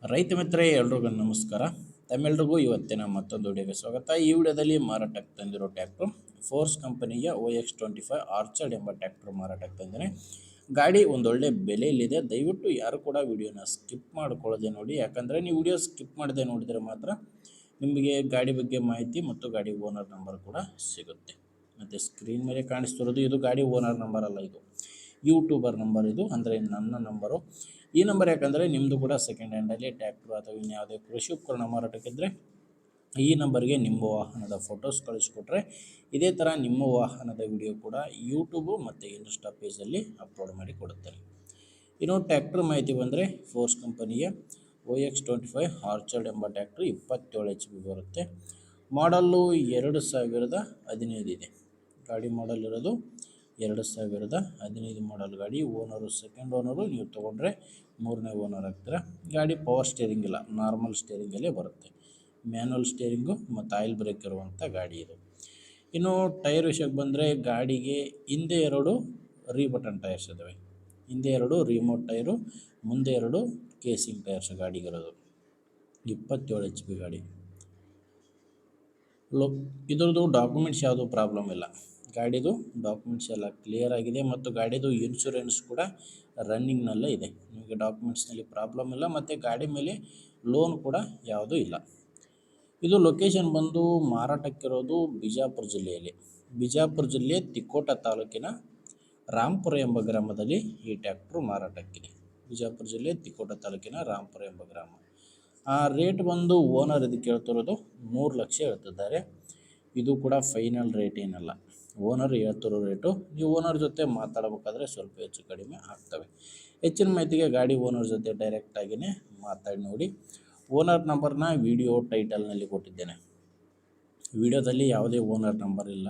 ರೈತ ಮಿತ್ರರೇ ಎಲ್ರಿಗೂ ನಮಸ್ಕಾರ. ತಮ್ಮೆಲ್ರಿಗೂ ಇವತ್ತಿನ ಮತ್ತೊಂದು ವಿಡಿಯೋಗೆ ಸ್ವಾಗತ. ಈ ವಿಡಿಯೋದಲ್ಲಿ ಮಾರಾಟಕ್ಕೆ ತಂದಿರೋ ಟ್ರ್ಯಾಕ್ಟರ್ ಫೋರ್ಸ್ ಕಂಪನಿಯ OX25 ಆರ್ಚರ್ಡ್ ಎಂಬ ಟ್ರ್ಯಾಕ್ಟರ್ ಮಾರಾಟಕ್ಕೆ ತಂದಿದ್ದೇನೆ. ಗಾಡಿ ಒಂದೊಳ್ಳೆ ಬೆಲೆಯಲ್ಲಿದೆ. ದಯವಿಟ್ಟು ಯಾರು ಕೂಡ ವಿಡಿಯೋನ ಸ್ಕಿಪ್ ಮಾಡಿಕೊಳ್ಳದೆ ನೋಡಿ, ಯಾಕಂದರೆ ನೀವು ವಿಡಿಯೋ ಸ್ಕಿಪ್ ಮಾಡದೆ ನೋಡಿದರೆ ಮಾತ್ರ ನಿಮಗೆ ಗಾಡಿ ಬಗ್ಗೆ ಮಾಹಿತಿ ಮತ್ತು ಗಾಡಿ ಓನರ್ ನಂಬರ್ ಕೂಡ ಸಿಗುತ್ತೆ. ಮತ್ತು ಸ್ಕ್ರೀನ್ ಮೇಲೆ ಕಾಣಿಸ್ತಿರೋದು ಇದು ಗಾಡಿ ಓನರ್ ನಂಬರ್ ಅಲ್ಲ, ಇದು ಯೂಟ್ಯೂಬರ್ ನಂಬರ್, ಇದು ಅಂದರೆ ನನ್ನ ನಂಬರು. ಈ ನಂಬರ್ ಯಾಕಂದರೆ ನಿಮ್ಮದು ಕೂಡ ಸೆಕೆಂಡ್ ಹ್ಯಾಂಡಲ್ಲಿ ಟ್ರ್ಯಾಕ್ಟರ್ ಅಥವಾ ಇನ್ಯಾವುದೇ ಕೃಷಿ ಉಪಕರಣ ಮಾರಾಟಕ್ಕಿದ್ದರೆ ಈ ನಂಬರ್ಗೆ ನಿಮ್ಮ ವಾಹನದ ಫೋಟೋಸ್ ಕಳಿಸ್ಕೊಟ್ರೆ ಇದೇ ಥರ ನಿಮ್ಮ ವಾಹನದ ವಿಡಿಯೋ ಕೂಡ ಯೂಟ್ಯೂಬು ಮತ್ತು ಇನ್ಸ್ಟಾ ಪೇಜಲ್ಲಿ ಅಪ್ಲೋಡ್ ಮಾಡಿ ಕೊಡುತ್ತಾರೆ. ಇನ್ನು ಟ್ರ್ಯಾಕ್ಟರ್ ಮಾಹಿತಿ ಬಂದರೆ ಫೋರ್ಸ್ ಕಂಪನಿಯ OX25 ಆರ್ಚರ್ಡ್ ಎಂಬ ಟ್ರ್ಯಾಕ್ಟರ್ 27 HP ಬರುತ್ತೆ. ಮಾಡಲ್ಲು 2015 ಇದೆ. ಗಾಡಿ ಮಾಡಲ್ ಇರೋದು 2015 ಮಾಡಲ್ ಗಾಡಿ. ಓನರು ಸೆಕೆಂಡ್ ಓನರು, ನೀವು ತೊಗೊಂಡ್ರೆ ಮೂರನೇ ಓನರ್ ಆಗ್ತೀರಾ. ಗಾಡಿ ಪವರ್ ಸ್ಟೇರಿಂಗ್ ಇಲ್ಲ, ನಾರ್ಮಲ್ ಸ್ಟೇರಿಂಗಲ್ಲೇ ಬರುತ್ತೆ. ಮ್ಯಾನುವಲ್ ಸ್ಟೇರಿಂಗು ಮತ್ತು ಆಯಿಲ್ ಬ್ರೇಕ್ ಇರುವಂಥ ಗಾಡಿ ಇದು. ಇನ್ನು ಟೈರ್ ವಿಷಯಕ್ಕೆ ಬಂದರೆ ಗಾಡಿಗೆ ಹಿಂದೆ 2 ರೀಬಟನ್ ಟೈರ್ಸ್ ಇದ್ದಾವೆ. ಹಿಂದೆ 2 ರಿಮೋಟ್ ಟೈರು, ಮುಂದೆ 2 ಕೇಸಿಂಗ್ ಟೈರ್ಸ್ ಗಾಡಿಗಿರೋದು. 27 HP ಗಾಡಿ. ಇದ್ರದ್ದು ಡಾಕ್ಯುಮೆಂಟ್ಸ್ ಯಾವುದೂ ಪ್ರಾಬ್ಲಮ್ ಇಲ್ಲ. ಗಾಡಿದು ಡಾಕ್ಯುಮೆಂಟ್ಸ್ ಎಲ್ಲ ಕ್ಲಿಯರ್ ಆಗಿದೆ ಮತ್ತು ಗಾಡಿದು ಇನ್ಶೂರೆನ್ಸ್ ಕೂಡ ರನ್ನಿಂಗ್ನಲ್ಲೇ ಇದೆ. ನಿಮಗೆ ಡಾಕ್ಯುಮೆಂಟ್ಸ್ನಲ್ಲಿ ಪ್ರಾಬ್ಲಮ್ ಇಲ್ಲ ಮತ್ತು ಗಾಡಿ ಮೇಲೆ ಲೋನ್ ಕೂಡ ಯಾವುದೂ ಇಲ್ಲ. ಇದು ಲೊಕೇಶನ್ ಬಂದು ಮಾರಾಟಕ್ಕಿರೋದು ಬಿಜಾಪುರ ಜಿಲ್ಲೆಯಲ್ಲಿ. ಬಿಜಾಪುರ ಜಿಲ್ಲೆ ತಿಕೋಟ ತಾಲೂಕಿನ ರಾಂಪುರ ಎಂಬ ಗ್ರಾಮದಲ್ಲಿ ಈ ಟ್ರ್ಯಾಕ್ಟ್ರು ಮಾರಾಟಕ್ಕಿದೆ. ಬಿಜಾಪುರ ಜಿಲ್ಲೆ ತಿಕೋಟ ತಾಲೂಕಿನ ರಾಂಪುರ ಎಂಬ ಗ್ರಾಮ. ಆ ರೇಟ್ ಬಂದು ಓನರ್ ಇದಕ್ಕೆ ಹೇಳ್ತಿರೋದು 3 ಲಕ್ಷ ಹೇಳ್ತಿದ್ದಾರೆ. ಇದು ಕೂಡ ಫೈನಲ್ ರೇಟ್ ಏನಲ್ಲ, ಓನರ್ ಹೇಳ್ತಿರೋ ರೇಟು. ನೀವು ಓನರ್ ಜೊತೆ ಮಾತಾಡಬೇಕಾದ್ರೆ ಸ್ವಲ್ಪ ಹೆಚ್ಚು ಕಡಿಮೆ ಆಗ್ತವೆ. ಹೆಚ್ಚಿನ ಮಾಹಿತಿಗೆ ಗಾಡಿ ಓನರ್ ಜೊತೆ ಡೈರೆಕ್ಟಾಗಿಯೇ ಮಾತಾಡಿ ನೋಡಿ. ಓನರ್ ನಂಬರ್ನ ವಿಡಿಯೋ ಟೈಟಲ್ನಲ್ಲಿ ಕೊಟ್ಟಿದ್ದೇನೆ. ವಿಡಿಯೋದಲ್ಲಿ ಯಾವುದೇ ಓನರ್ ನಂಬರ್ ಇಲ್ಲ,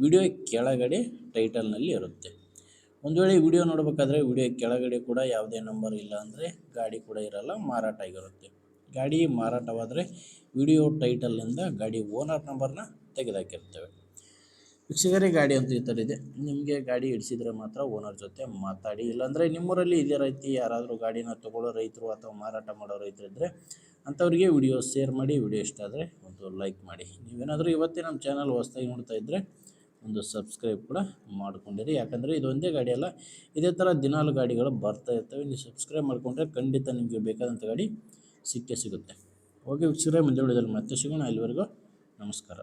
ವಿಡಿಯೋ ಕೆಳಗಡೆ ಟೈಟಲ್ನಲ್ಲಿ ಇರುತ್ತೆ. ಒಂದು ವೇಳೆ ವಿಡಿಯೋ ನೋಡಬೇಕಾದ್ರೆ ವಿಡಿಯೋ ಕೆಳಗಡೆ ಕೂಡ ಯಾವುದೇ ನಂಬರ್ ಇಲ್ಲ ಅಂದರೆ ಗಾಡಿ ಕೂಡ ಇರಲ್ಲ, ಮಾರಾಟ ಆಗಿರುತ್ತೆ. ಗಾಡಿ ಮಾರಾಟವಾದರೆ ವಿಡಿಯೋ ಟೈಟಲ್ನಿಂದ ಗಾಡಿ ಓನರ್ ನಂಬರ್ನ ತೆಗೆದಾಕಿರ್ತೇವೆ. ವೀಕ್ಷಕರೇ, ಗಾಡಿ ಅಂತೂ ಈ ಥರ ಇದೆ. ನಿಮಗೆ ಗಾಡಿ ಹಿಡಿಸಿದರೆ ಮಾತ್ರ ಓನರ್ ಜೊತೆ ಮಾತಾಡಿ. ಇಲ್ಲಾಂದರೆ ನಿಮ್ಮೂರಲ್ಲಿ ಇದೇ ರೀತಿ ಯಾರಾದರೂ ಗಾಡಿನ ತೊಗೊಳ್ಳೋ ರೈತರು ಅಥವಾ ಮಾರಾಟ ಮಾಡೋ ರೈತರಿದ್ದರೆ ಅಂಥವ್ರಿಗೆ ವಿಡಿಯೋ ಶೇರ್ ಮಾಡಿ. ವಿಡಿಯೋ ಇಷ್ಟ ಆದರೆ ಒಂದು ಲೈಕ್ ಮಾಡಿ. ನೀವೇನಾದರೂ ಇವತ್ತೇ ನಮ್ಮ ಚಾನಲ್ ಹೊಸದಾಗಿ ನೋಡ್ತಾ ಇದ್ದರೆ ಒಂದು ಸಬ್ಸ್ಕ್ರೈಬ್ ಕೂಡ ಮಾಡ್ಕೊಂಡಿರಿ. ಯಾಕಂದರೆ ಇದು ಒಂದೇ ಗಾಡಿ ಅಲ್ಲ, ಇದೇ ಥರ ದಿನಾಲು ಗಾಡಿಗಳು ಬರ್ತಾ ಇರ್ತವೆ. ನೀವು ಸಬ್ಸ್ಕ್ರೈಬ್ ಮಾಡಿಕೊಂಡ್ರೆ ಖಂಡಿತ ನಿಮಗೆ ಬೇಕಾದಂಥ ಗಾಡಿ ಸಿಕ್ಕೇ ಸಿಗುತ್ತೆ. ಓಕೆ ವೀಕ್ಷಕರೇ, ಮುಂದೆ ವಿಡಿಯೋದಲ್ಲಿ ಮತ್ತೆ ಸಿಗೋಣ. ಅಲ್ಲಿವರೆಗೂ ನಮಸ್ಕಾರ.